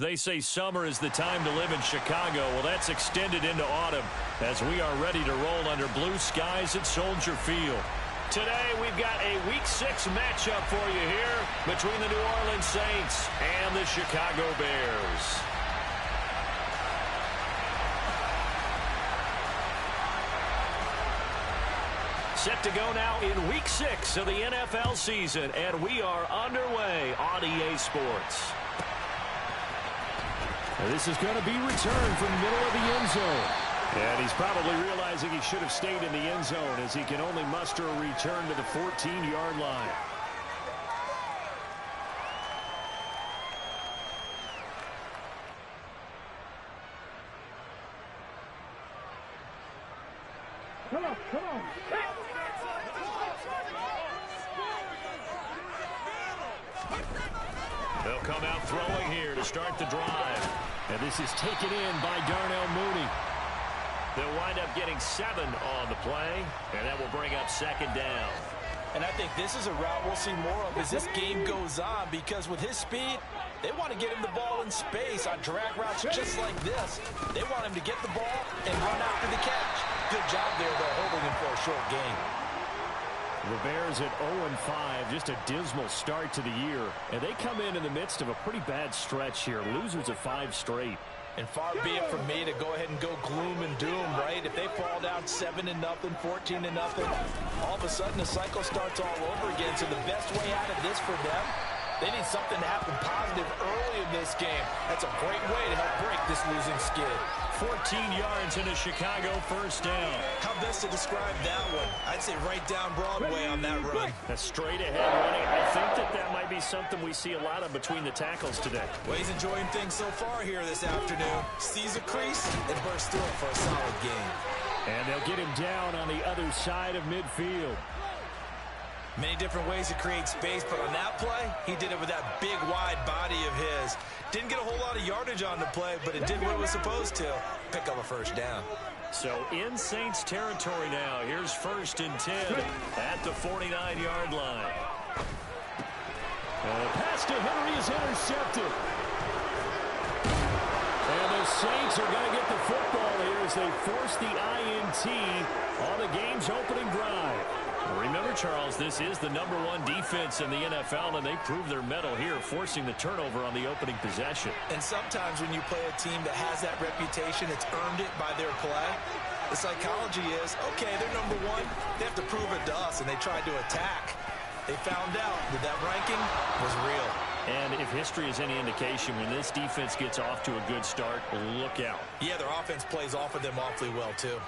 They say summer is the time to live in Chicago. Well, that's extended into autumn as we are ready to roll under blue skies at Soldier Field. Today, we've got a Week 6 matchup for you here between the New Orleans Saints and the Chicago Bears. Set to go now in Week 6 of the NFL season, and we are underway on EA Sports. This is going to be returned from the middle of the end zone. And he's probably realizing he should have stayed in the end zone as he can only muster a return to the 14-yard line. Come on, come on. They'll come out throwing here to start the drive. And this is taken in by Darnell Mooney. They'll wind up getting 7 on the play, and that will bring up second down. And I think this is a route we'll see more of as this game goes on, because with his speed, they want to get him the ball in space on drag routes just like this. They want him to get the ball and run after the catch. Good job there, though, holding him for a short gain. The Bears at 0-5, just a dismal start to the year. And they come in the midst of a pretty bad stretch here, losers of 5 straight. And far be it from me to go ahead and go gloom and doom, right? If they fall down 7-0, 14-0, all of a sudden the cycle starts all over again. So the best way out of this for them, they need something to happen positive early in this game. That's a great way to help break this losing skid. 14 yards in a Chicago first down. How best to describe that one? I'd say right down Broadway on that run. A straight ahead running. I think that might be something we see a lot of between the tackles today. Well, he's enjoying things so far here this afternoon. Sees a crease and bursts through it for a solid gain. And they'll get him down on the other side of midfield. Many different ways to create space, but on that play, he did it with that big, wide body of his. Didn't get a whole lot of yardage on the play, but it did what it was supposed to. Pick up a first down. So in Saints territory now. Here's 1st and 10 at the 49-yard line. Pass to Henry is intercepted. And the Saints are going to get the football here as they force the INT on the game's opening drive. Remember, Charles, this is the #1 defense in the NFL, and they prove their mettle here, forcing the turnover on the opening possession. And sometimes when you play a team that has that reputation, it's earned it by their play. The psychology is, okay, they're #1. They have to prove it to us, and they tried to attack. They found out that that ranking was real. And if history is any indication, when this defense gets off to a good start, look out. Yeah, their offense plays off of them awfully well, too.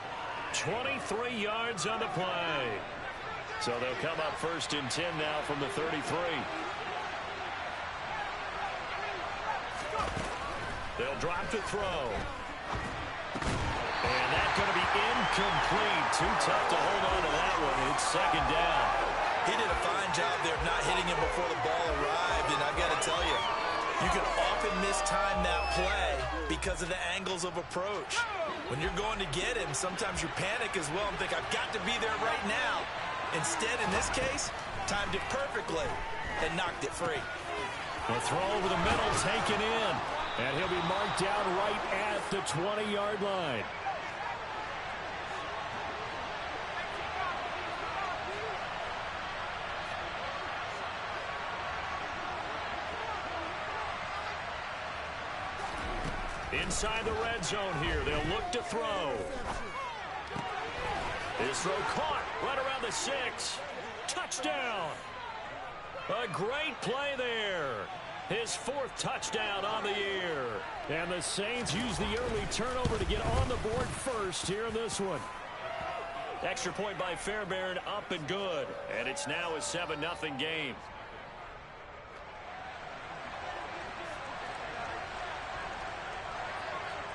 23 yards on the play. So they'll come up 1st and 10 now from the 33. They'll drop to throw. And that's going to be incomplete. Too tough to hold on to that one. It's second down. He did a fine job there of not hitting him before the ball arrived. And I've got to tell you, you can often mistime that play because of the angles of approach. When you're going to get him, sometimes you panic as well and think, I've got to be there right now. Instead, in this case, timed it perfectly and knocked it free. The throw over the middle taken in. And he'll be marked down right at the 20-yard line. Inside the red zone here, they'll look to throw. His throw caught right around the 6. Touchdown. A great play there. His 4th touchdown on the year. And the Saints use the early turnover to get on the board first here in this one. Extra point by Fairbairn, up and good. And it's now a 7-0 game.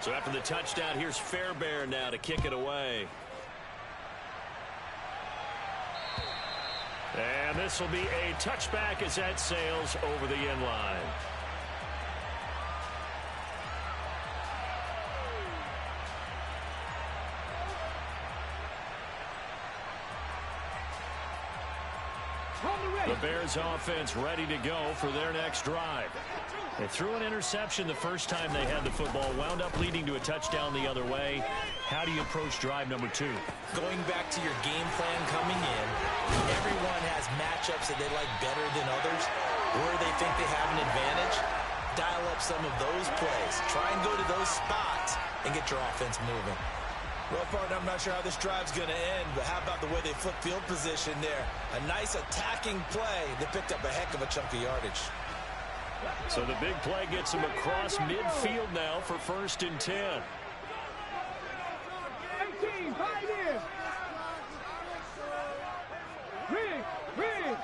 So after the touchdown, here's Fairbairn now to kick it away. And this will be a touchback as that sails over the end line. The Bears offense ready to go for their next drive. They threw an interception the first time they had the football, wound up leading to a touchdown the other way. How do you approach drive number 2? Going back to your game plan coming in, everyone has matchups that they like better than others, or they think they have an advantage. Dial up some of those plays. Try and go to those spots and get your offense moving. Well, partner, I'm not sure how this drive's going to end, but how about the way they flip field position there? A nice attacking play that picked up a heck of a chunk of yardage. So the big play gets him across midfield now for 1st and 10. 18, pioneer. Rig.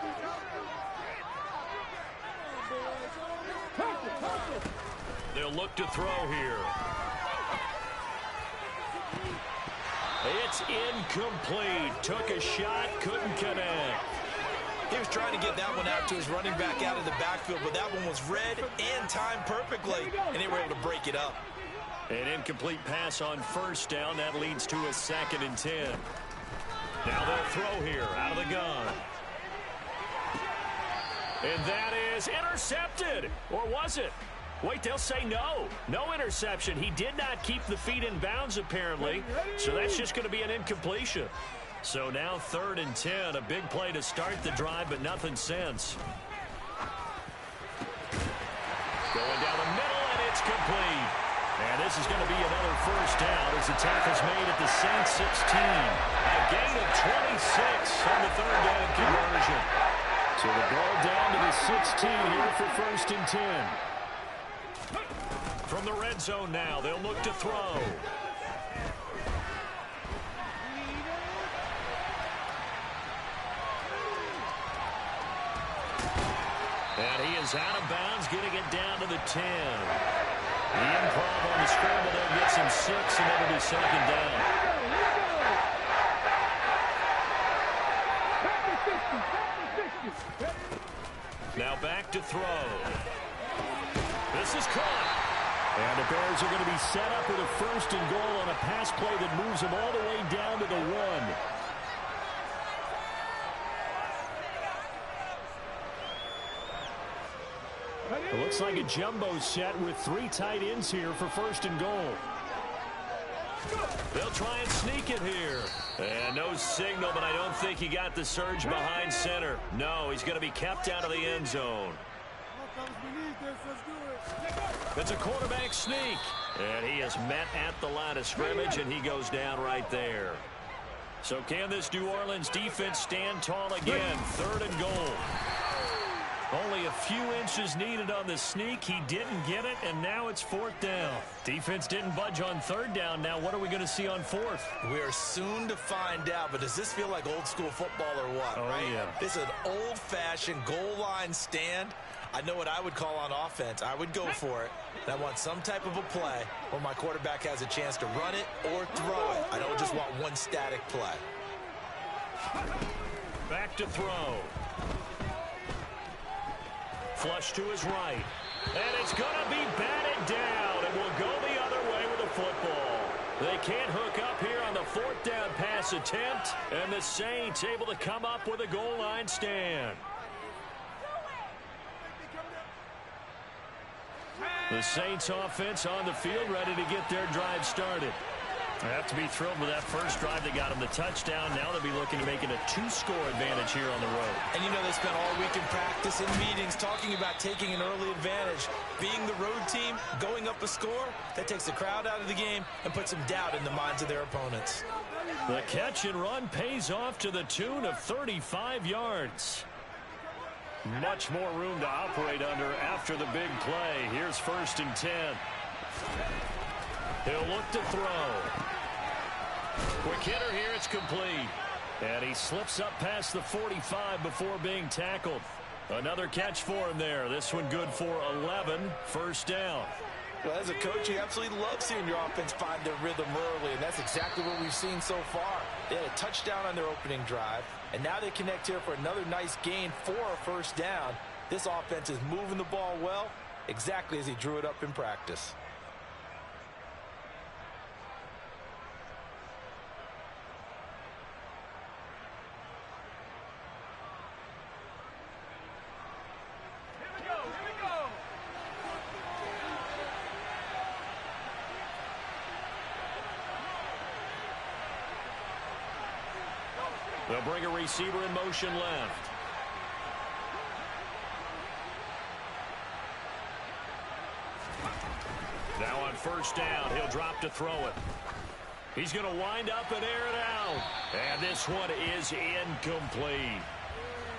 They'll look to throw here. It's incomplete. Took a shot, couldn't connect. He was trying to get that one out to his running back out of the backfield, but that one was read and timed perfectly, and they were able to break it up. An incomplete pass on 1st down. That leads to a 2nd and 10. Now they'll throw here out of the gun. And that is intercepted. Or was it? Wait, they'll say no. No interception. He did not keep the feet in bounds, apparently. So that's just going to be an incompletion. So now 3rd and 10. A big play to start the drive, but nothing since. Going down the middle, and it's complete. And this is going to be another 1st down as the tackle's made at the Saints 16. A gain of 26 on the 3rd down conversion. So the ball down to the 16 here for 1st and 10. From the red zone now, they'll look to throw. And he is out of bounds, getting it down to the 10. The improv on the scramble there gets him 6, and that'll be 2nd down. Now back to throw. This is caught. And the Bears are going to be set up with a 1st and goal on a pass play that moves them all the way down to the 1. It looks like a jumbo set with 3 tight ends here for 1st and goal. They'll try and sneak it here. And no signal, but I don't think he got the surge behind center. No, he's going to be kept out of the end zone. It's a quarterback sneak. And he is met at the line of scrimmage, and he goes down right there. So can this New Orleans defense stand tall again? 3rd and goal. Only a few inches needed on the sneak. He didn't get it, and now it's 4th down. Defense didn't budge on 3rd down. Now what are we going to see on 4th? We are soon to find out, but does this feel like old school football or what, right? Yeah. This is an old-fashioned goal line stand. I know what I would call on offense. I would go for it. And I want some type of a play where my quarterback has a chance to run it or throw it. I don't just want one static play. Back to throw. Flush to his right. And it's going to be batted down. And will go the other way with the football. They can't hook up here on the 4th down pass attempt. And the Saints able to come up with a goal line stand. The Saints offense on the field ready to get their drive started. They have to be thrilled with that first drive that got them the touchdown. Now they'll be looking to make it a 2-score advantage here on the road. And you know they spent all week in practice and meetings talking about taking an early advantage. Being the road team, going up a score, that takes the crowd out of the game and puts some doubt in the minds of their opponents. The catch and run pays off to the tune of 35 yards. Much more room to operate under after the big play. Here's 1st and 10. He'll look to throw. Quick hitter here, it's complete. And he slips up past the 45 before being tackled. Another catch for him there. This one good for 11. 1st down. Well, as a coach, you absolutely love seeing your offense find their rhythm early, and that's exactly what we've seen so far. They had a touchdown on their opening drive, and now they connect here for another nice gain for a 1st down. This offense is moving the ball well, exactly as he drew it up in practice. They'll bring a receiver in motion left. Now on first down, he'll drop to throw it. He's going to wind up and air it out. And this one is incomplete.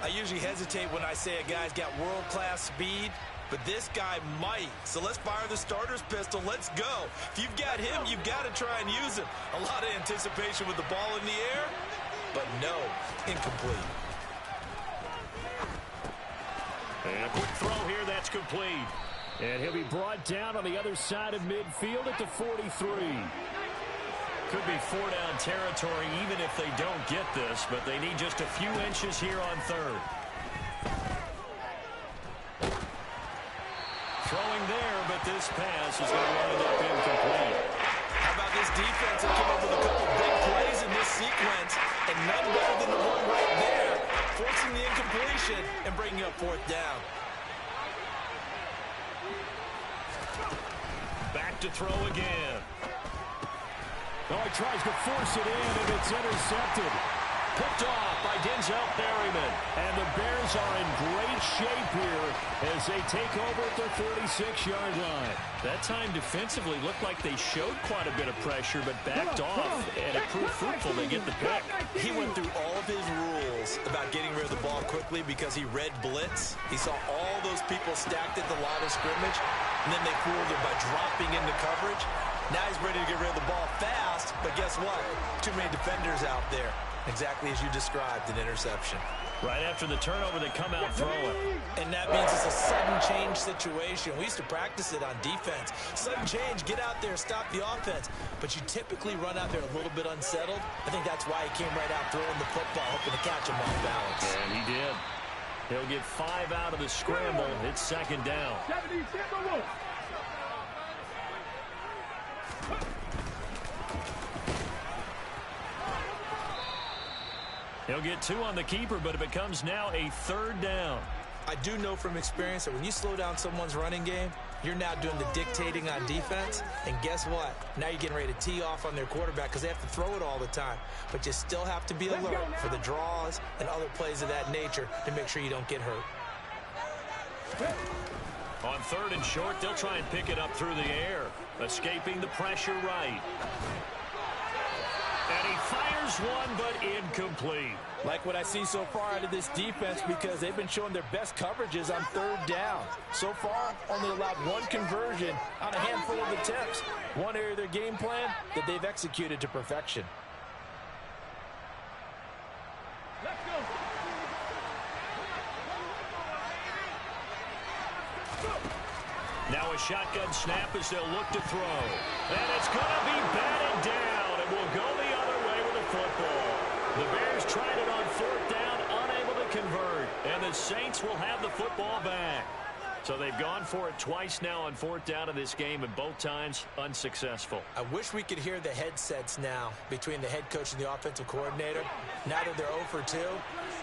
I usually hesitate when I say a guy's got world-class speed, but this guy might. So let's fire the starter's pistol. Let's go. If you've got him, you've got to try and use him. A lot of anticipation with the ball in the air, but no, incomplete. And a quick throw here, that's complete. And he'll be brought down on the other side of midfield at the 43. Could be four-down territory even if they don't get this, but they need just a few inches here on third. Throwing there, but this pass is going to wind up incomplete. How about this defense that came up with a couple big plays in this sequence, and none better than the one right there, forcing the incompletion and bringing up fourth down. Back to throw again. Oh, he tries to force it in, and it's intercepted. Picked off by Denzel Berryman. And the Bears are in great shape here as they take over at their 46-yard line. That time defensively looked like they showed quite a bit of pressure, but backed off, and it proved fruitful. They get the pick. He went through all of his rules about getting rid of the ball quickly because he read blitz. He saw all those people stacked at the line of scrimmage, and then they fooled him by dropping into coverage. Now he's ready to get rid of the ball fast, but guess what? Too many defenders out there. Exactly as you described, an interception. Right after the turnover, they come out throwing. And that means it's a sudden change situation. We used to practice it on defense. Sudden change, get out there, stop the offense. But you typically run out there a little bit unsettled. I think that's why he came right out throwing the football, hoping to catch him off balance. And he did. He'll get 5 out of the scramble. It's second down. He'll get 2 on the keeper, but it becomes now a third down. I do know from experience that when you slow down someone's running game, you're now doing the dictating on defense. And guess what? Now you're getting ready to tee off on their quarterback because they have to throw it all the time. But you still have to be alert for the draws and other plays of that nature to make sure you don't get hurt. On third and short, they'll try and pick it up through the air, escaping the pressure right. And he fires one, but incomplete. Like what I see so far out of this defense because they've been showing their best coverages on third down. So far, only allowed 1 conversion on a handful of attempts. One area of their game plan that they've executed to perfection. Let's go. Now a shotgun snap as they'll look to throw. And it's going to be batted down. It will go the other way with the football. The Bears tried it on fourth down, unable to convert. And the Saints will have the football back. So they've gone for it twice now on fourth down in this game, and both times unsuccessful. I wish we could hear the headsets now between the head coach and the offensive coordinator. Now that they're 0 for 2,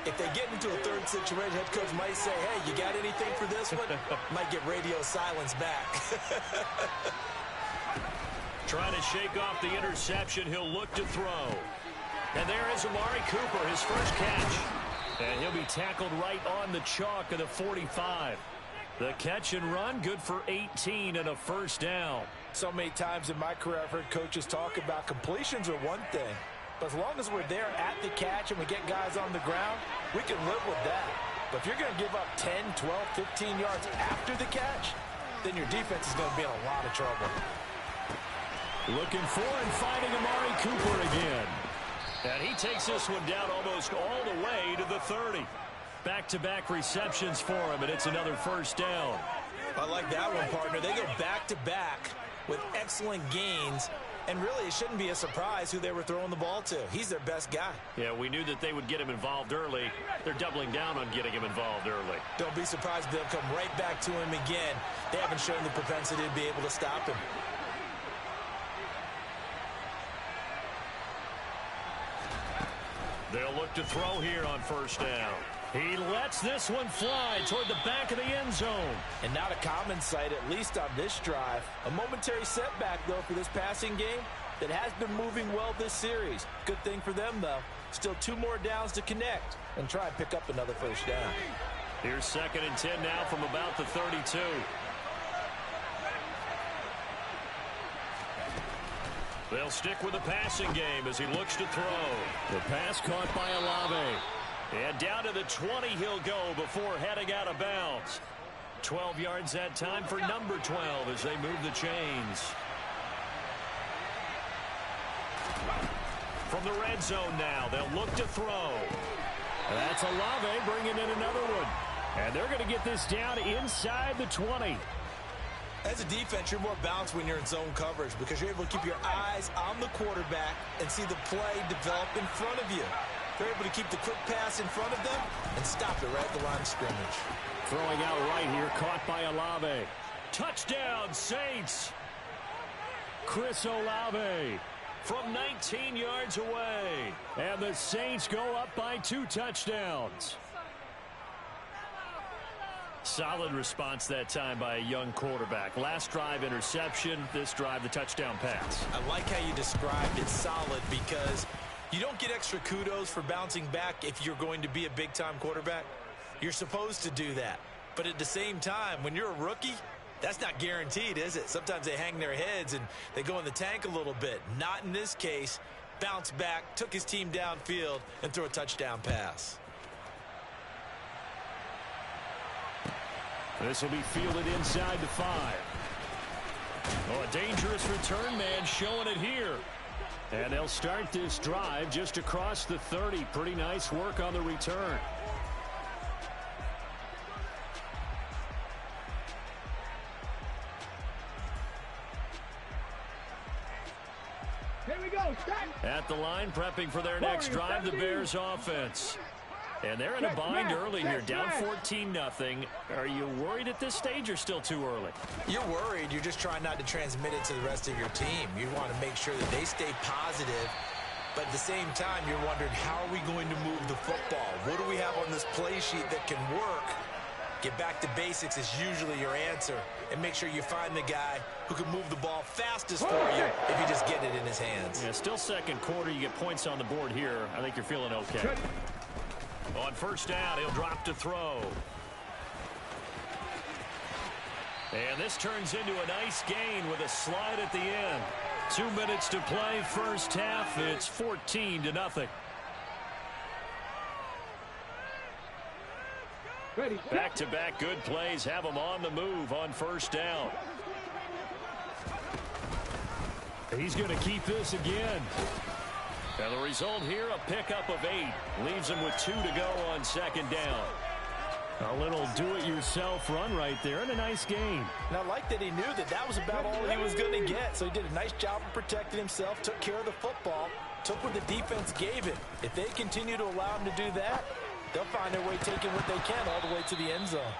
if they get into a third situation, head coach might say, hey, you got anything for this one? Might get radio silence back. Trying to shake off the interception. He'll look to throw. And there is Amari Cooper, his first catch. And he'll be tackled right on the chalk of the 45. The catch and run, good for 18 and a first down. So many times in my career I've heard coaches talk about completions are one thing. But as long as we're there at the catch and we get guys on the ground, we can live with that. But if you're going to give up 10, 12, 15 yards after the catch, then your defense is going to be in a lot of trouble. Looking for and finding Amari Cooper again. And he takes this one down almost all the way to the 30. Back-to-back receptions for him, and it's another first down. I like that one, partner. They go back-to-back with excellent gains, and really it shouldn't be a surprise who they were throwing the ball to. He's their best guy. Yeah, we knew that they would get him involved early. They're doubling down on getting him involved early. Don't be surprised if they'll come right back to him again. They haven't shown the propensity to be able to stop him. They'll look to throw here on first down. He lets this one fly toward the back of the end zone. And not a common sight, at least on this drive. A momentary setback, though, for this passing game. that has been moving well this series. Good thing for them, though. Still 2 more downs to connect and try and pick up another first down. Here's 2nd and 10 now from about the 32. They'll stick with the passing game as he looks to throw. The pass caught by Olave. And down to the 20 he'll go before heading out of bounds. 12 yards that time for number 12 as they move the chains. From the red zone now, they'll look to throw. That's Olave bringing in another one. And they're going to get this down inside the 20. As a defense, you're more balanced when you're in zone coverage because you're able to keep your eyes on the quarterback and see the play develop in front of you. They're able to keep the quick pass in front of them and stop it right at the line of scrimmage. Throwing out right here, caught by Olave. Touchdown, Saints! Chris Olave From 19 yards away. And the Saints go up by 2 touchdowns. Solid response that time by a young quarterback. Last drive interception, this drive the touchdown pass. I like how you described it solid because you don't get extra kudos for bouncing back if you're going to be a big-time quarterback. You're supposed to do that. But at the same time, when you're a rookie, that's not guaranteed, is it? Sometimes they hang their heads and they go in the tank a little bit. Not in this case. Bounced back, took his team downfield, and threw a touchdown pass. This will be fielded inside the 5. Oh, a dangerous return man showing it here. And they'll start this drive just across the 30. Pretty nice work on the return. Here we go. Start. At the line, prepping for their next drive, the Bears offense. And they're in a bind early here, down 14-0. Are you worried at this stage or still too early? You're worried. You're just trying not to transmit it to the rest of your team. You want to make sure that they stay positive. But at the same time, you're wondering, how are we going to move the football? What do we have on this play sheet that can work? Get back to basics is usually your answer. And make sure you find the guy who can move the ball fastest for you if you just get it in his hands. Yeah, still second quarter. You get points on the board here. I think you're feeling okay. On first down, he'll drop to throw. And this turns into a nice gain with a slide at the end. 2 minutes to play, first half. It's 14-0. Ready. Back-to-back good plays have them on the move on first down. He's going to keep this again. And the result here, a pickup of 8. Leaves him with 2 to go on second down. A little do-it-yourself run right there and a nice gain. And I like that he knew that that was about all he was going to get. So he did a nice job of protecting himself, took care of the football, took what the defense gave him. If they continue to allow him to do that, they'll find their way taking what they can all the way to the end zone.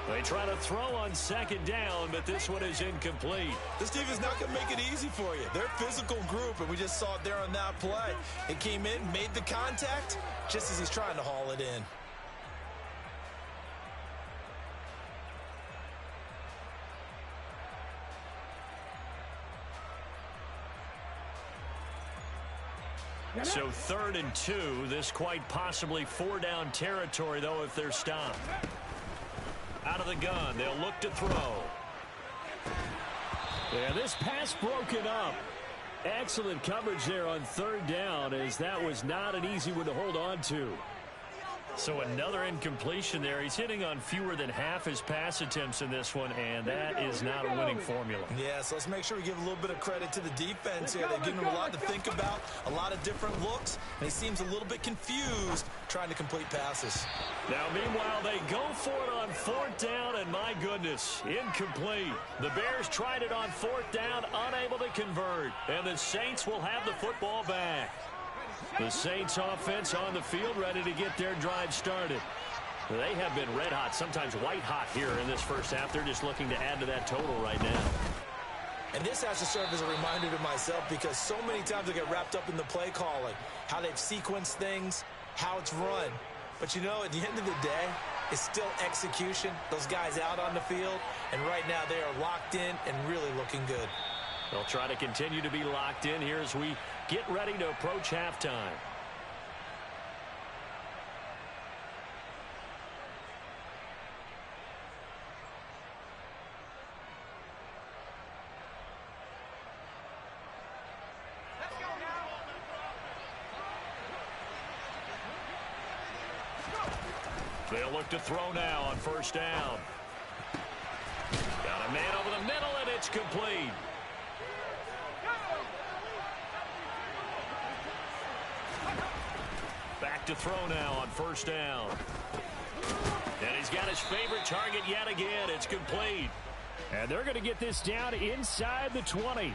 They try to throw on second down, but this one is incomplete. This team is not going to make it easy for you. They're a physical group, and we just saw it there on that play. It came in, made the contact, just as he's trying to haul it in. So 3rd and 2. This quite possibly 4-down territory, though, if they're stopped. Out of the gun, they'll look to throw. Yeah, this pass broken up. Excellent coverage there on 3rd down, as that was not an easy one to hold on to. So another incompletion there. He's hitting on fewer than half his pass attempts in this one, and that is not a winning formula. Yeah, so let's make sure we give a little bit of credit to the defense here. They've given him a lot to think about, a lot of different looks, and he seems a little bit confused trying to complete passes. Now, meanwhile, they go for it on 4th down, and my goodness, incomplete. The Bears tried it on 4th down, unable to convert, and the Saints will have the football back. The Saints offense on the field, ready to get their drive started. They have been red hot, sometimes white hot here in this first half. They're just looking to add to that total right now. And this has to serve as a reminder to myself because so many times I get wrapped up in the play calling, how they've sequenced things, how it's run. But you know, at the end of the day, it's still execution. Those guys out on the field, and right now they are locked in and really looking good. They'll try to continue to be locked in here as we get ready to approach halftime. They'll look to throw now on first down. Got a man over the middle, and it's complete. Back to throw now on first down. And he's got his favorite target yet again. It's complete. And they're going to get this down inside the 20.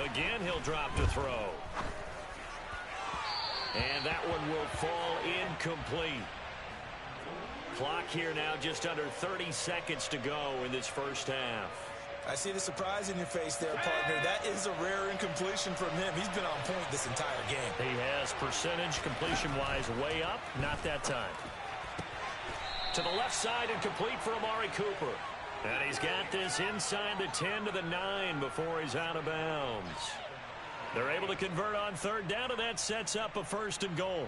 Again, he'll drop to throw. And that one will fall incomplete. Clock here now just under 30 seconds to go in this first half. I see the surprise in your face there, partner. That is a rare incompletion from him. He's been on point this entire game. He has percentage completion-wise way up. Not that time. To the left side and complete for Amari Cooper. And he's got this inside the 10 to the 9 before he's out of bounds. They're able to convert on third down, and that sets up a first and goal.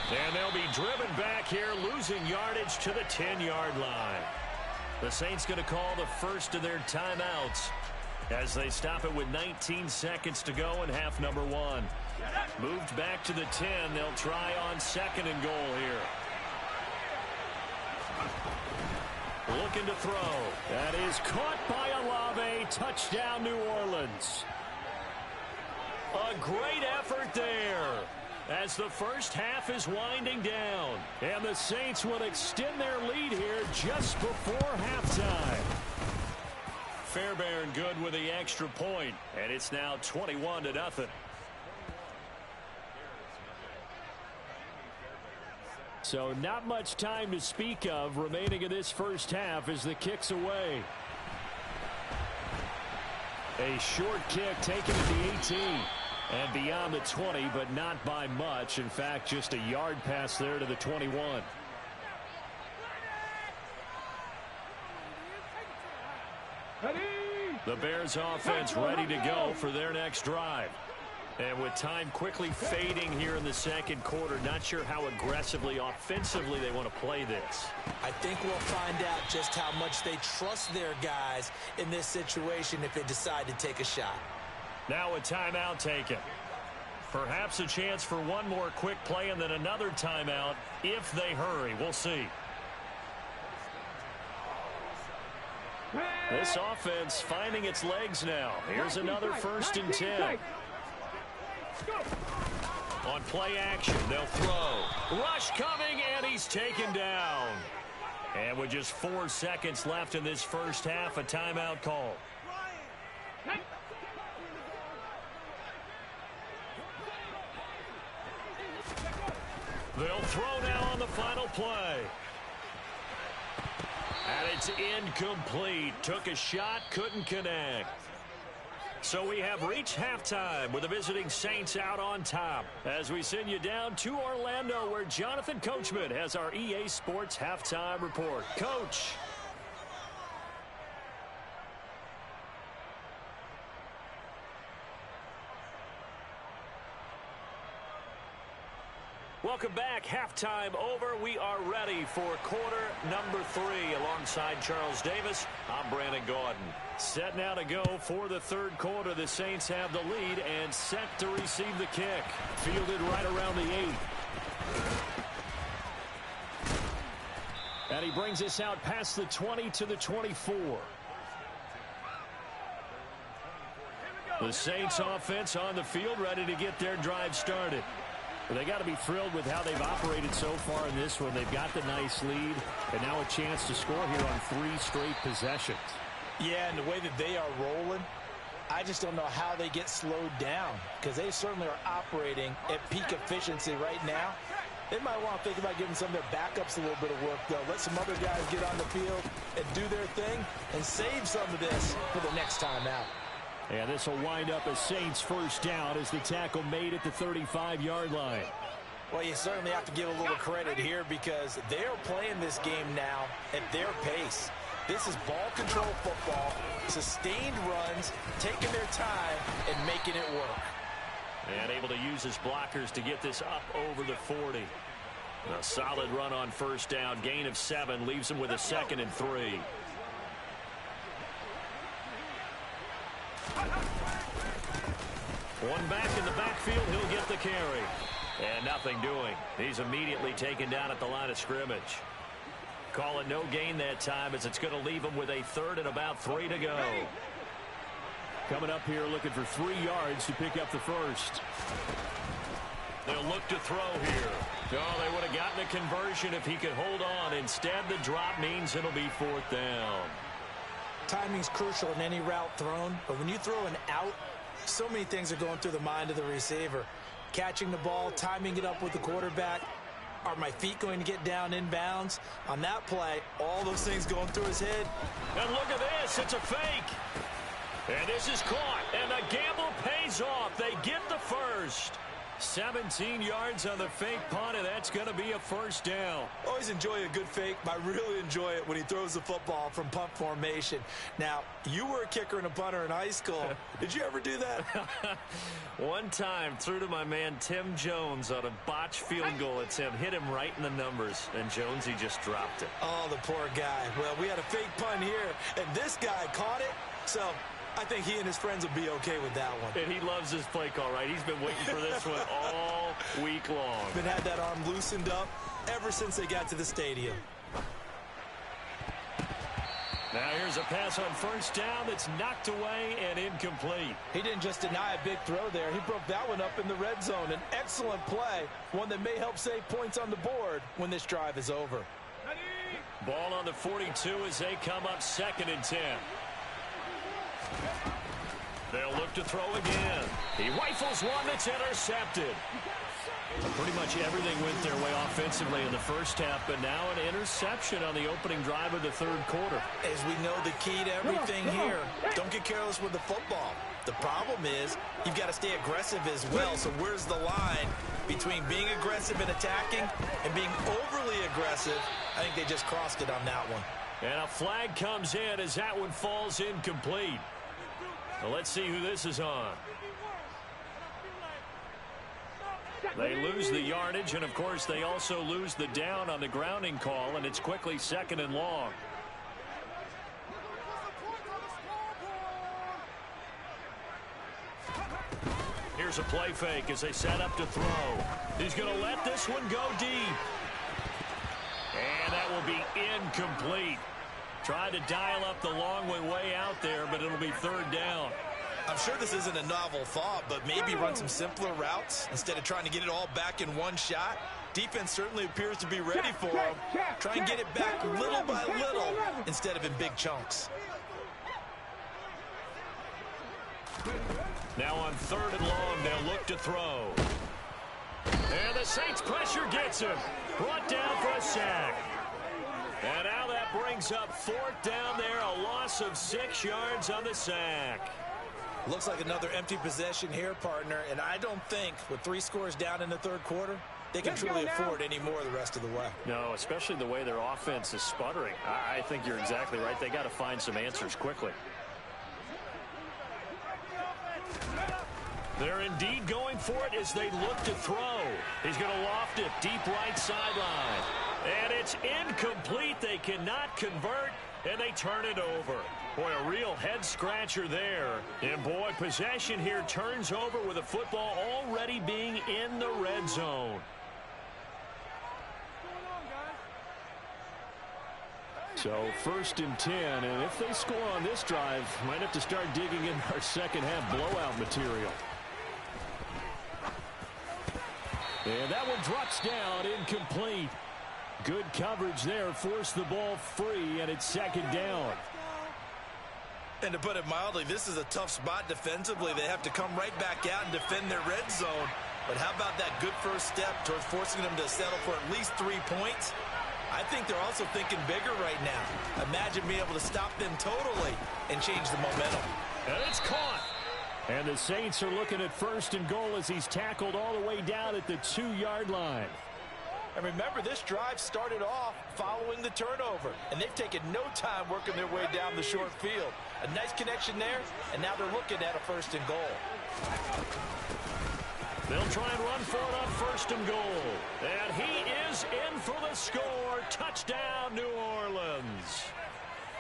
And they'll be driven back here, losing yardage to the 10-yard line. The Saints going to call the first of their timeouts as they stop it with 19 seconds to go in half number one. Moved back to the 10. They'll try on second and goal here. Looking to throw. That is caught by Olave. Touchdown, New Orleans. A great effort there as the first half is winding down. And the Saints will extend their lead here just before halftime. Fairbairn good with the extra point, and it's now 21-0. So not much time to speak of remaining in this first half as the kick's away. A short kick taken at the 18 and beyond the 20, but not by much. In fact, just a yard pass there to the 21. The Bears offense ready to go for their next drive. And with time quickly fading here in the second quarter, not sure how aggressively, offensively they want to play this. I think we'll find out just how much they trust their guys in this situation if they decide to take a shot. Now a timeout taken. Perhaps a chance for one more quick play and then another timeout if they hurry. We'll see. This offense finding its legs now. Here's another 1st and 10. On play action, they'll throw. Rush coming, and he's taken down. And with just 4 seconds left in this first half, a timeout call. They'll throw now on the final play. And it's incomplete. Took a shot, couldn't connect. So we have reached halftime with the visiting Saints out on top as we send you down to Orlando where Jonathan Coachman has our EA Sports halftime report. Coach. Welcome back. Halftime over. We are ready for quarter number 3 alongside Charles Davis. I'm Brandon Gaudin. Set now to go for the third quarter. The Saints have the lead and set to receive the kick. Fielded right around the 8. And he brings us out past the 20 to the 24. The Saints offense on the field ready to get their drive started. Well, they got to be thrilled with how they've operated so far in this one. They've got the nice lead, and now a chance to score here on 3 straight possessions. Yeah, and the way that they are rolling, I just don't know how they get slowed down because they certainly are operating at peak efficiency right now. They might want to think about giving some of their backups a little bit of work, though. Let some other guys get on the field and do their thing and save some of this for the next time out. And this will wind up a Saints first down as the tackle made at the 35-yard line. Well, you certainly have to give a little credit here because they're playing this game now at their pace. This is ball control football, sustained runs, taking their time and making it work. And able to use his blockers to get this up over the 40. A solid run on first down. Gain of 7 leaves him with a 2nd and 3. One back in the backfield. He'll get the carry. And nothing doing. He's immediately taken down at the line of scrimmage. Call it no gain that time as it's going to leave him with a 3rd and about 3 to go. Coming up here looking for 3 yards to pick up the first. They'll look to throw here. Oh, they would have gotten a conversion if he could hold on. Instead, the drop means it'll be 4th down. Timing's crucial in any route thrown, but when you throw an out, so many things are going through the mind of the receiver. Catching the ball, timing it up with the quarterback. Are my feet going to get down inbounds? On that play, all those things going through his head. And look at this. It's a fake. And this is caught. And the gamble pays off. They get the first. 17 yards on the fake punt, and that's going to be a first down. Always enjoy a good fake. I really enjoy it when he throws the football from punt formation. Now, you were a kicker and a punter in high school. Did you ever do that? One time, threw to my man Tim Jones on a botched field goal attempt. Hit him right in the numbers, and Jonesy just dropped it. Oh, the poor guy. Well, we had a fake punt here, and this guy caught it, so I think he and his friends will be okay with that one. And he loves his play call, right? He's been waiting for this one all week long. Been had that arm loosened up ever since they got to the stadium. Now here's a pass on first down that's knocked away and incomplete. He didn't just deny a big throw there. He broke that one up in the red zone. An excellent play, one that may help save points on the board when this drive is over. Ball on the 42 as they come up 2nd and 10. They'll look to throw again. He rifles one that's intercepted. Pretty much everything went their way offensively in the first half, but now an interception on the opening drive of the 3rd quarter. As we know, the key to everything here, don't get careless with the football. The problem is you've got to stay aggressive as well. So where's the line between being aggressive and attacking and being overly aggressive? I think they just crossed it on that one. And a flag comes in as that one falls incomplete. Well, let's see who this is on. They lose the yardage, and, of course, they also lose the down on the grounding call, and it's quickly 2nd and long. Here's a play fake as they set up to throw. He's going to let this one go deep. And that will be incomplete. Tried to dial up the long way out there, but it'll be 3rd down. I'm sure this isn't a novel thought, but maybe run some simpler routes instead of trying to get it all back in one shot. Defense certainly appears to be ready for him. Try and get it back little by little instead of in big chunks. Now on 3rd and long, they'll look to throw. And the Saints pressure gets him. Brought down for a sack. And now that brings up 4th down there, a loss of 6 yards on the sack. Looks like another empty possession here, partner, and I don't think with 3 scores down in the 3rd quarter, they can truly afford any more the rest of the way. No, especially the way their offense is sputtering. I think you're exactly right. They got to find some answers quickly. They're indeed going for it as they look to throw. He's going to loft it deep right sideline. And it's incomplete. They cannot convert, and they turn it over. Boy, a real head-scratcher there. And, boy, possession here turns over with the football already being in the red zone. So 1st and 10, and if they score on this drive, might have to start digging in our second-half blowout material. And that one drops down, incomplete. Good coverage there, forced the ball free, and it's 2nd down. And to put it mildly, this is a tough spot defensively. They have to come right back out and defend their red zone. But how about that good first step towards forcing them to settle for at least 3 points? I think they're also thinking bigger right now. Imagine being able to stop them totally and change the momentum. And it's caught. And the Saints are looking at 1st and goal as he's tackled all the way down at the 2-yard line. And remember, this drive started off following the turnover, and they've taken no time working their way down the short field. A nice connection there, and now they're looking at a 1st and goal. They'll try and run for it on 1st and goal. And he is in for the score. Touchdown, New Orleans.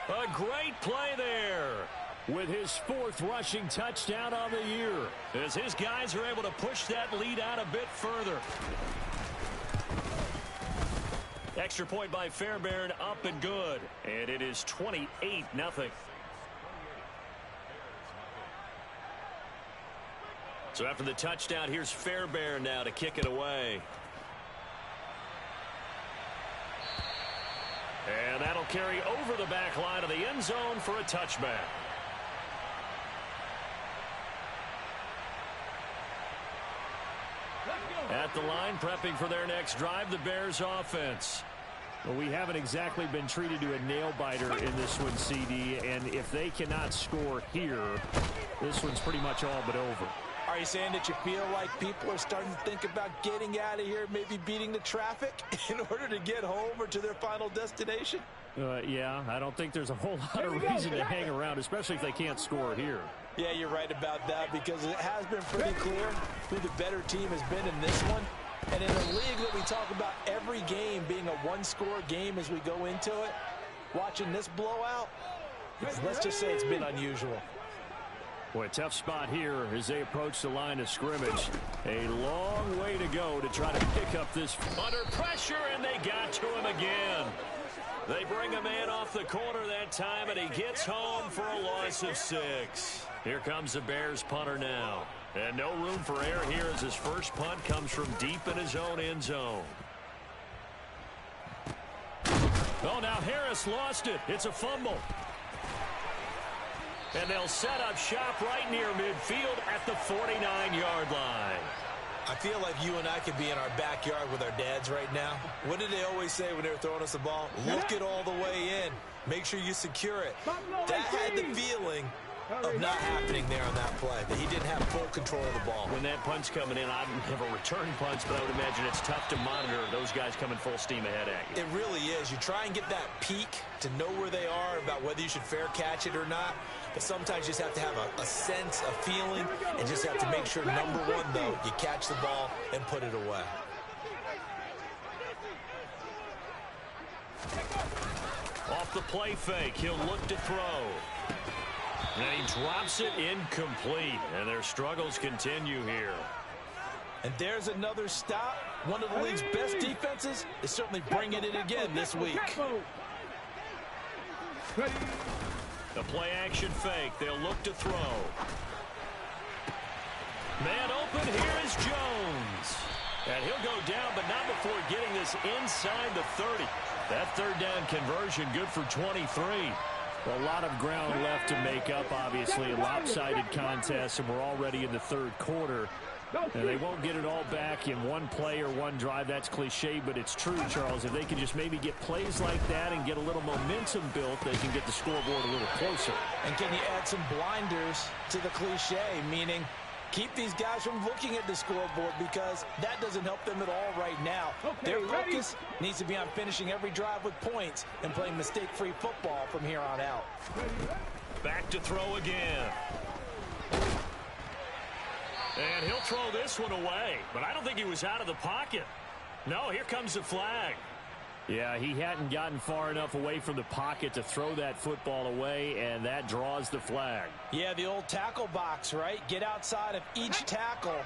A great play there with his 4th rushing touchdown on the year, as his guys are able to push that lead out a bit further. Extra point by Fairbairn, up and good. And it is 28-0. So after the touchdown, here's Fairbairn now to kick it away. And that'll carry over the back line of the end zone for a touchback. At the line, prepping for their next drive, the Bears offense. Well, we haven't exactly been treated to a nail-biter in this one, CD, and if they cannot score here, this one's pretty much all but over. Are you saying that you feel like people are starting to think about getting out of here, maybe beating the traffic in order to get home or to their final destination? Yeah, I don't think there's a whole lot of reason to hang around, especially if they can't score here. Yeah, you're right about that, because it has been pretty clear who the better team has been in this one. And in a league that we talk about every game being a one-score game as we go into it, watching this blowout, let's just say it's been unusual. Boy, tough spot here as they approach the line of scrimmage. A long way to go to try to pick up this. Under pressure, and they got to him again. They bring a man off the corner that time, and he gets home for a loss of 6. Here comes the Bears punter now. And no room for error here as his first punt comes from deep in his own end zone. Oh, now Harris lost it. It's a fumble. And they'll set up shop right near midfield at the 49-yard line. I feel like you and I could be in our backyard with our dads right now. What did they always say when they were throwing us the ball? Look it all the way in. Make sure you secure it. That had the feeling of not happening there on that play, that he didn't have full control of the ball. When that punt's coming in, I'd never return punts, but I would imagine it's tough to monitor those guys coming full steam ahead at you. It really is. You try and get that peek to know where they are, about whether you should fair catch it or not. But sometimes you just have to have a sense, a feeling, and just have to make sure, number one, though, you catch the ball and put it away. Off the play fake, he'll look to throw. And he drops it incomplete, and their struggles continue here. And there's another stop. One of the league's best defenses is certainly bringing it again this week. The play action fake. They'll look to throw. Man open. Here is Jones. And he'll go down, but not before getting this inside the 30. That third down conversion good for 23. A lot of ground left to make up, obviously. A lopsided contest, and we're already in the third quarter. And they won't get it all back in one play or one drive. That's cliche, but it's true, Charles. If they can just maybe get plays like that and get a little momentum built, they can get the scoreboard a little closer. And can you add some blinders to the cliche, meaning keep these guys from looking at the scoreboard, because that doesn't help them at all right now. Their focus needs to be on finishing every drive with points and playing mistake-free football from here on out. Back to throw again. And he'll throw this one away, but I don't think he was out of the pocket. No, here comes the flag. Yeah, he hadn't gotten far enough away from the pocket to throw that football away, and that draws the flag. Yeah, the old tackle box, right? Get outside of each tackle,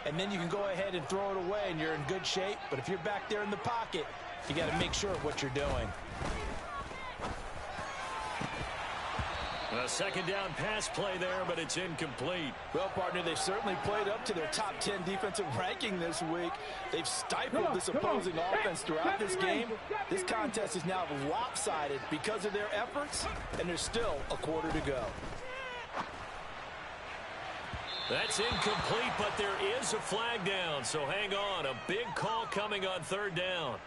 and then you can go ahead and throw it away, and you're in good shape. But if you're back there in the pocket, you got to make sure of what you're doing. A second down pass play there, but it's incomplete. Well, partner, they've certainly played up to their top 10 defensive ranking this week. They've stifled this opposing offense throughout this game. This contest is now lopsided because of their efforts, and there's still a quarter to go. That's incomplete, but there is a flag down, so hang on. A big call coming on third down.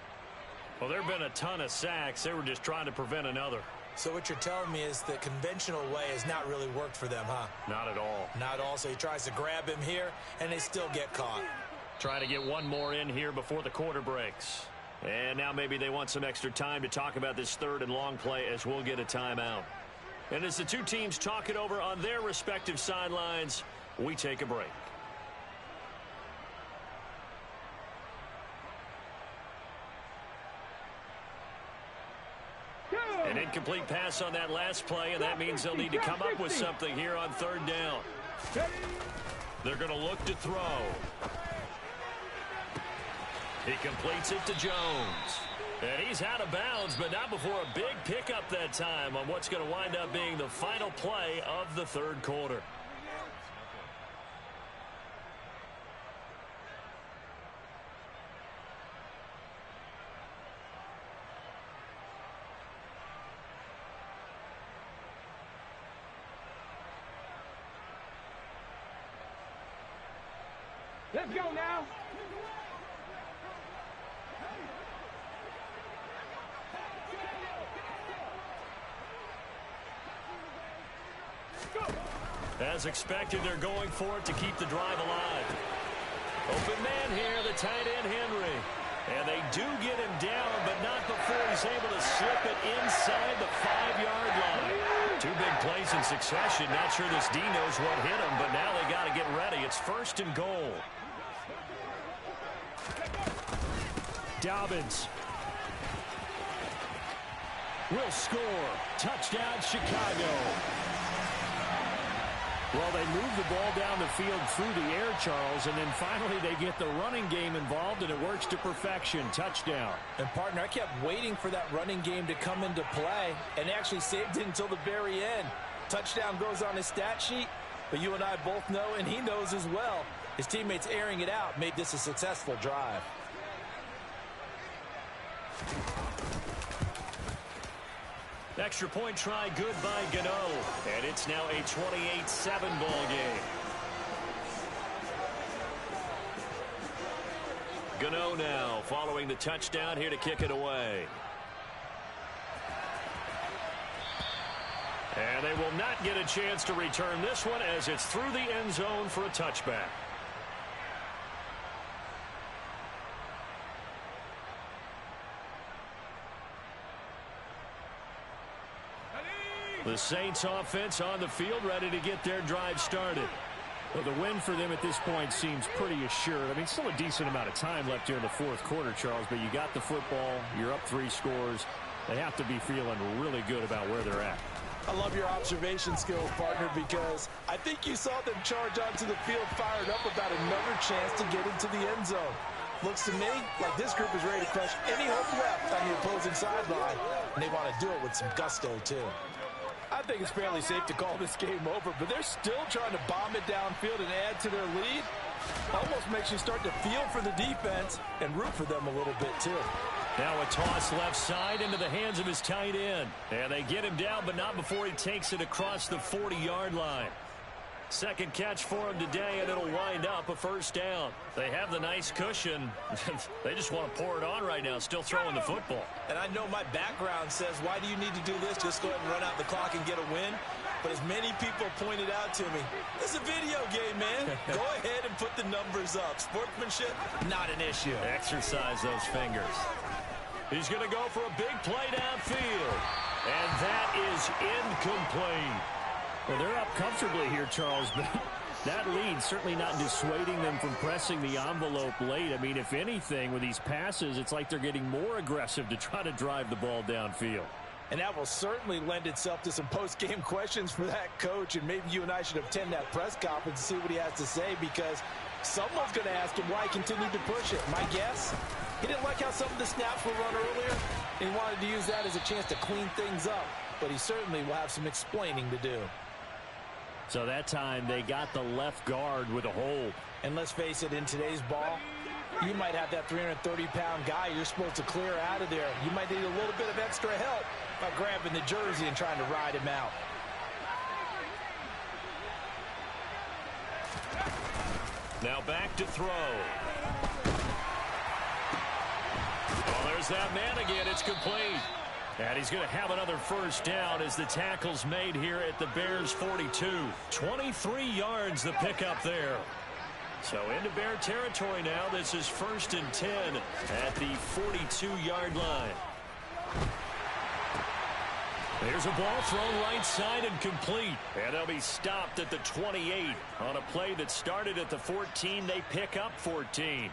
Well, there have been a ton of sacks. They were just trying to prevent another. So what you're telling me is the conventional way has not really worked for them, huh? Not at all. Not at all. So he tries to grab him here, and they still get caught. Trying to get one more in here before the quarter breaks. And now maybe they want some extra time to talk about this third and long play as we'll get a timeout. And as the two teams talk it over on their respective sidelines, we take a break. An incomplete pass on that last play, and that means they'll need to come up with something here on third down. They're going to look to throw. He completes it to Jones. And he's out of bounds, but not before a big pickup that time on what's going to wind up being the final play of the third quarter. Let's go now. As expected, they're going for it to keep the drive alive. Open man here, the tight end Henry. And they do get him down, but not before he's able to slip it inside the 5-yard line. Two big plays in succession. Not sure this D knows what hit him, but now they got to get ready. It's first and goal. Dobbins will score. Touchdown, Chicago. Well, they move the ball down the field through the air, Charles, and then finally they get the running game involved, and it works to perfection. Touchdown. And, partner, I kept waiting for that running game to come into play and actually saved it until the very end. Touchdown goes on his stat sheet, but you and I both know, and he knows as well, his teammates airing it out made this a successful drive. Extra point try good by Gano. And it's now a 28-7 ball game. Gano now following the touchdown here to kick it away. And they will not get a chance to return this one as it's through the end zone for a touchback. The Saints offense on the field, ready to get their drive started. Well, the win for them at this point seems pretty assured. I mean, still a decent amount of time left here in the fourth quarter, Charles, but you got the football, you're up 3 scores. They have to be feeling really good about where they're at. I love your observation skills, partner, because I think you saw them charge onto the field fired up about another chance to get into the end zone. Looks to me like this group is ready to crush any hope left on the opposing sideline, and they want to do it with some gusto, too. I think it's fairly safe to call this game over, but they're still trying to bomb it downfield and add to their lead. Almost makes you start to feel for the defense and root for them a little bit, too. Now a toss left side into the hands of his tight end. And they get him down, but not before he takes it across the 40-yard line. Second catch for him today, and it'll wind up a first down. They have the nice cushion. They just want to pour it on right now, still throwing the football. And I know my background says, why do you need to do this? Just go ahead and run out the clock and get a win. But as many people pointed out to me, this is a video game, man. Go ahead and put the numbers up. Sportsmanship, not an issue. Exercise those fingers. He's going to go for a big play downfield. And that is incomplete. Well, they're up comfortably here, Charles, but that lead certainly not dissuading them from pressing the envelope late. I mean, if anything, with these passes, it's like they're getting more aggressive to try to drive the ball downfield. And that will certainly lend itself to some post-game questions for that coach, and maybe you and I should attend that press conference and see what he has to say, because someone's going to ask him why he continued to push it. My guess, he didn't like how some of the snaps were run earlier, and he wanted to use that as a chance to clean things up, but he certainly will have some explaining to do. So that time they got the left guard with a hold. And let's face it, in today's ball, you might have that 330-pound guy you're supposed to clear out of there. You might need a little bit of extra help by grabbing the jersey and trying to ride him out. Now back to throw. Oh, there's that man again. It's complete. And he's going to have another first down as the tackle's made here at the Bears 42. 23 yards the pickup there. So into Bear territory now. This is 1st and 10 at the 42-yard line. There's a ball thrown right side and complete. And they'll be stopped at the 28 on a play that started at the 14. They pick up 14.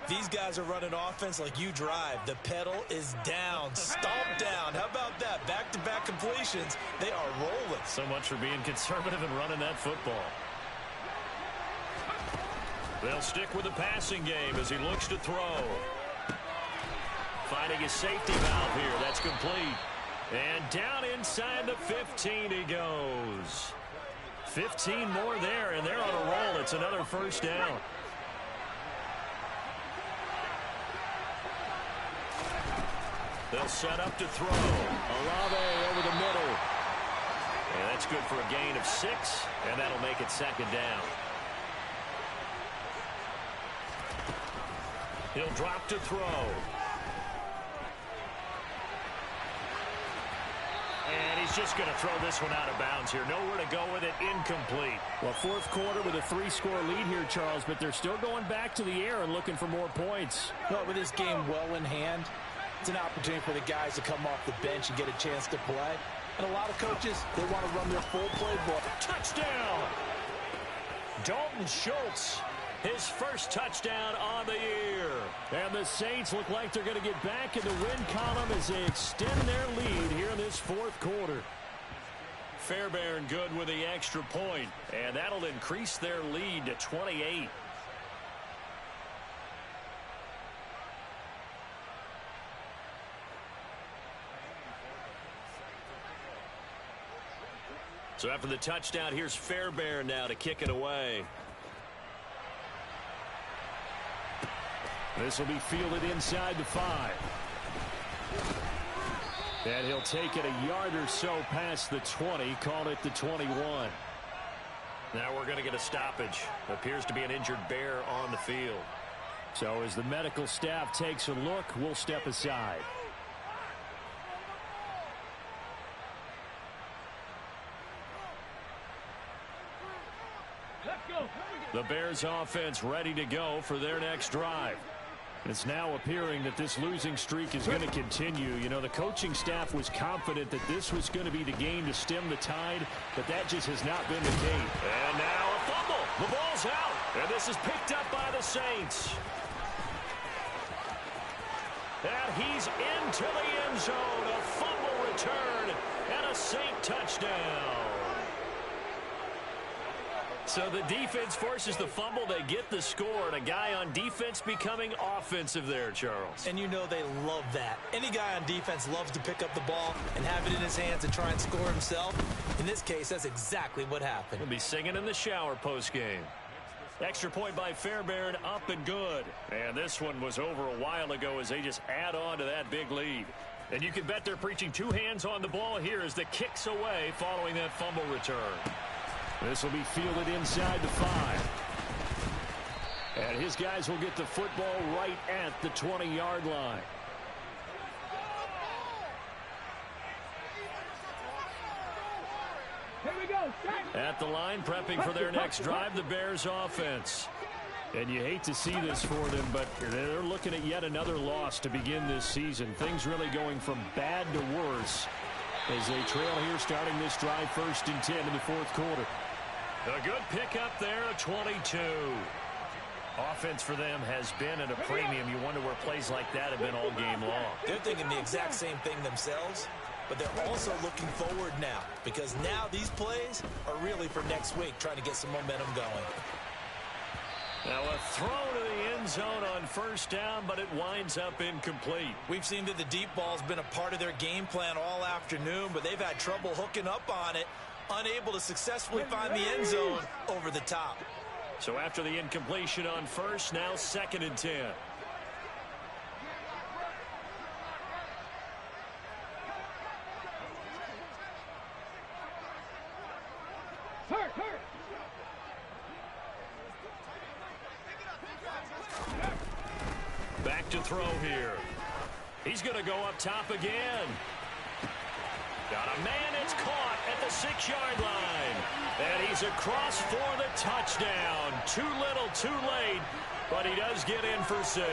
These guys are running offense like you drive. The pedal is down, stomped down. How about that? Back-to-back completions. They are rolling. So much for being conservative and running that football. They'll stick with the passing game as he looks to throw. Finding his safety valve here. That's complete. And down inside the 15 he goes. 15 more there, and they're on a roll. It's another first down. They'll set up to throw. Olave over the middle. And that's good for a gain of 6, and that'll make it 2nd down. He'll drop to throw. And he's just going to throw this one out of bounds here. Nowhere to go with it. Incomplete. Well, 4th quarter with a 3-score lead here, Charles, but they're still going back to the air and looking for more points. Well, with this game well in hand, it's an opportunity for the guys to come off the bench and get a chance to play. And a lot of coaches, they want to run their full playbook. Touchdown! Dalton Schultz, his first touchdown on the year. And the Saints look like they're going to get back in the win column as they extend their lead here in this 4th quarter. Fairbairn good with the extra point, and that'll increase their lead to 28. So after the touchdown, here's Fairbairn now to kick it away. This will be fielded inside the 5. And he'll take it a yard or so past the 20, call it the 21. Now we're going to get a stoppage. Appears to be an injured Bear on the field. So as the medical staff takes a look, we'll step aside. The Bears offense ready to go for their next drive. It's now appearing that this losing streak is going to continue. You know, the coaching staff was confident that this was going to be the game to stem the tide, but that just has not been the case. And now a fumble. The ball's out. And this is picked up by the Saints. And he's into the end zone. A fumble return and a Saint touchdown. So the defense forces the fumble. They get the score. And a guy on defense becoming offensive there, Charles. And you know they love that. Any guy on defense loves to pick up the ball and have it in his hands and try and score himself. In this case, that's exactly what happened. He'll be singing in the shower postgame. Extra point by Fairbairn, up and good. And this one was over a while ago as they just add on to that big lead. And you can bet they're preaching 2 hands on the ball here as the kick's away following that fumble return. This will be fielded inside the 5. And his guys will get the football right at the 20-yard line. Here we go. At the line, prepping for their next drive, the Bears offense. And you hate to see this for them, but they're looking at yet another loss to begin this season. Things really going from bad to worse as they trail here starting this drive 1st and 10 in the 4th quarter. A good pickup there, a 22. Offense for them has been at a premium. You wonder where plays like that have been all game long. They're thinking the exact same thing themselves, but they're also looking forward now because now these plays are really for next week, trying to get some momentum going. Now a throw to the end zone on 1st down, but it winds up incomplete. We've seen that the deep ball's been a part of their game plan all afternoon, but they've had trouble hooking up on it, unable to successfully find the end zone over the top. So after the incompletion on 1st, now 2nd and 10. Back to throw here. He's going to go up top again. Got a man, it's caught at the 6-yard line. And he's across for the touchdown. Too little, too late, but he does get in for 6.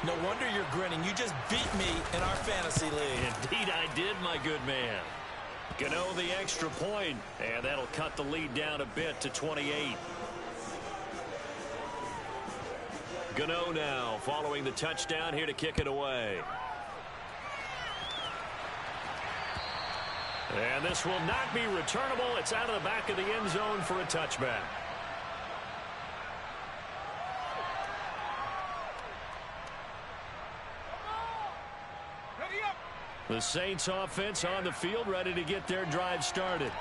No wonder you're grinning. You just beat me in our fantasy league. Indeed I did, my good man. Gano the extra point, and that'll cut the lead down a bit to 28. Gano now following the touchdown here to kick it away. And this will not be returnable. It's out of the back of the end zone for a touchback. The Saints offense on the field, ready to get their drive started.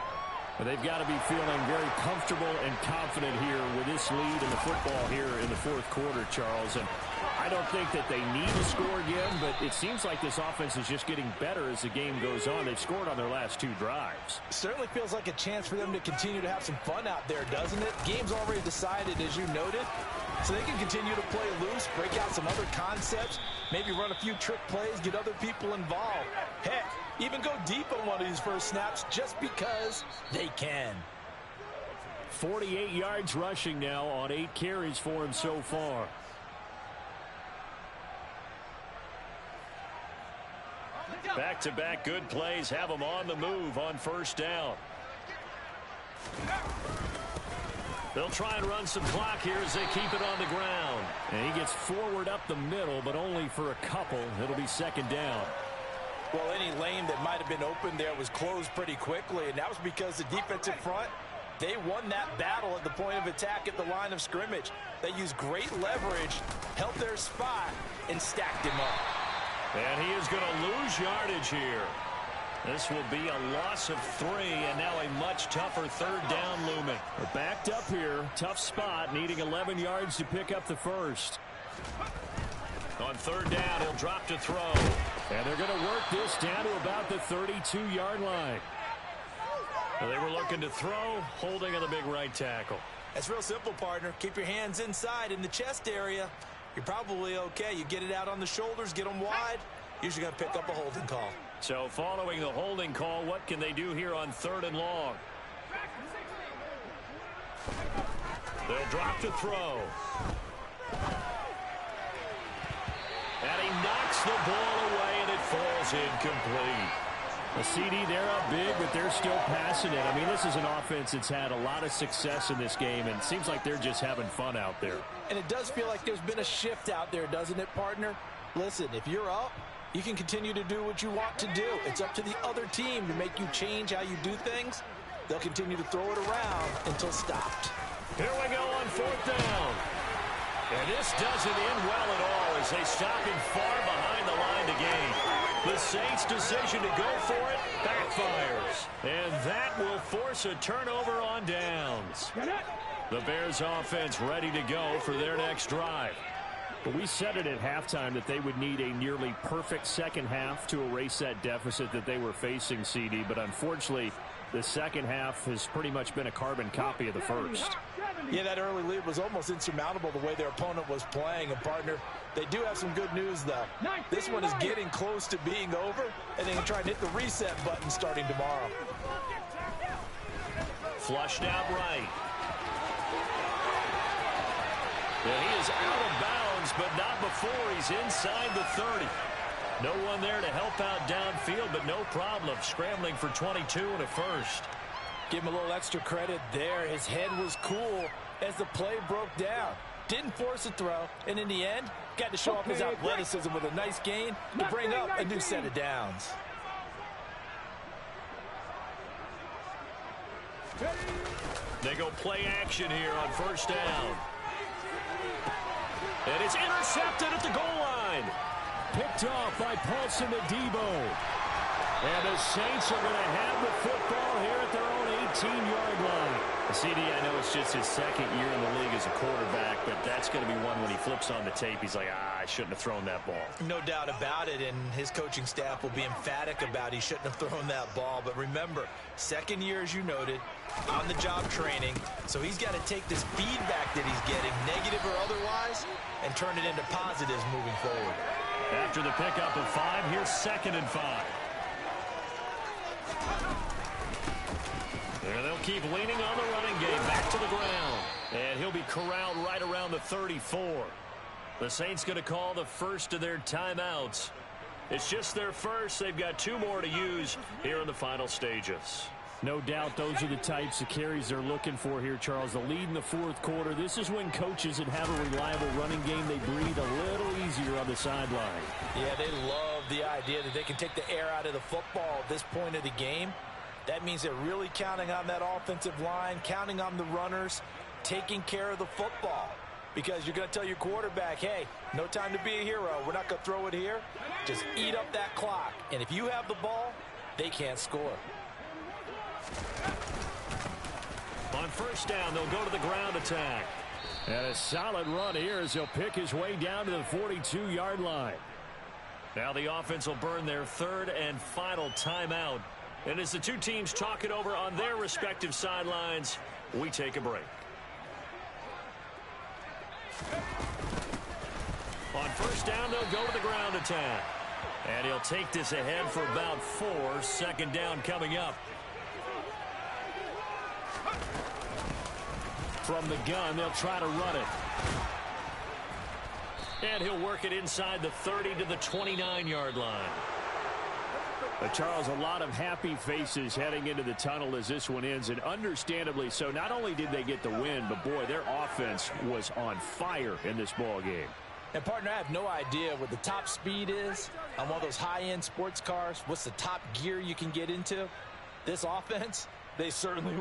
But they've got to be feeling very comfortable and confident here with this lead in the football here in the fourth quarter, Charles. And I don't think that they need to score again, but it seems like this offense is just getting better as the game goes on. They've scored on their last 2 drives. Certainly feels like a chance for them to continue to have some fun out there, doesn't it? Game's already decided, as you noted, so they can continue to play loose, break out some other concepts, maybe run a few trick plays, get other people involved. Heck, even go deep on one of these first snaps just because they can. 48 yards rushing now on 8 carries for him so far. Back-to-back good plays have him on the move on first down. They'll try and run some clock here as they keep it on the ground. And he gets forward up the middle, but only for a couple. It'll be second down. Well, any lane that might have been open there was closed pretty quickly, and that was because the defensive front, they won that battle at the point of attack at the line of scrimmage. They used great leverage, held their spot, and stacked him up. And he is going to lose yardage here. This will be a loss of 3, and now a much tougher third down looming. They're backed up here. Tough spot, needing 11 yards to pick up the first. On third down, he'll drop to throw. And they're going to work this down to about the 32-yard line. Well, they were looking to throw, holding on the big right tackle. That's real simple, partner. Keep your hands inside in the chest area. You're probably okay. You get it out on the shoulders, get them wide. Usually going to pick up a holding call. So following the holding call, what can they do here on third and long? They'll drop to throw. And he knocks the ball away, and it falls incomplete. A CD, they're up big, but they're still passing it. I mean, this is an offense that's had a lot of success in this game, and it seems like they're just having fun out there. And it does feel like there's been a shift out there, doesn't it, partner? Listen, if you're up, you can continue to do what you want to do. It's up to the other team to make you change how you do things. They'll continue to throw it around until stopped. Here we go on fourth down. And this doesn't end well at all as they stop him far behind the line to gain. The Saints' decision to go for it backfires. And that will force a turnover on downs. The Bears offense ready to go for their next drive. But we said it at halftime that they would need a nearly perfect second half to erase that deficit that they were facing, CD. But unfortunately, the second half has pretty much been a carbon copy of the first. Yeah, that early lead was almost insurmountable the way their opponent was playing. And, partner, they do have some good news, though. This one is getting close to being over, and they can try and hit the reset button starting tomorrow. Flushed out right. And he is out of bounds, but not before he's inside the 30. No one there to help out downfield, but no problem scrambling for 22 and a first. Give him a little extra credit there. His head was cool as the play broke down. Didn't force a throw, and in the end, got to show off his athleticism with a nice gain to bring up a new set of downs. They go play action here on first down. And it's intercepted at the goal line. Picked off by Paulson Adebo. And the Saints are going to have the football here at their own 18-yard line. CD, I know it's just his second year in the league as a quarterback, but that's going to be one when he flips on the tape, he's like, I shouldn't have thrown that ball. No doubt about it, and his coaching staff will be emphatic about he shouldn't have thrown that ball. But remember, second year, as you noted, on-the-job training, so he's got to take this feedback that he's getting, negative or otherwise, and turn it into positives moving forward. After the pickup of 5, here's 2nd and 5. And they'll keep leaning on the running game back to the ground. And he'll be corralled right around the 34. The Saints going to call the first of their timeouts. It's just their first. They've got 2 more to use here in the final stages. No doubt those are the types of carries they're looking for here, Charles. The lead in the 4th quarter. This is when coaches that have a reliable running game, they breathe a little easier on the sideline. Yeah, they love the idea that they can take the air out of the football at this point of the game. That means they're really counting on that offensive line, counting on the runners, taking care of the football. Because you're going to tell your quarterback, hey, no time to be a hero. We're not going to throw it here. Just eat up that clock. And if you have the ball, they can't score. On first down, they'll go to the ground attack. And a solid run here as he'll pick his way down to the 42-yard line. Now the offense will burn their 3rd and final timeout. And as the 2 teams talk it over on their respective sidelines, we take a break. On first down, they'll go to the ground attack. And he'll take this ahead for about 4. 2nd down coming up. From the gun, they'll try to run it. And he'll work it inside the 30 to the 29-yard line. Charles, a lot of happy faces heading into the tunnel as this one ends, and understandably so. Not only did they get the win, but, boy, their offense was on fire in this ball game. And, partner, I have no idea what the top speed is on one of those high-end sports cars. What's the top gear you can get into? This offense, they certainly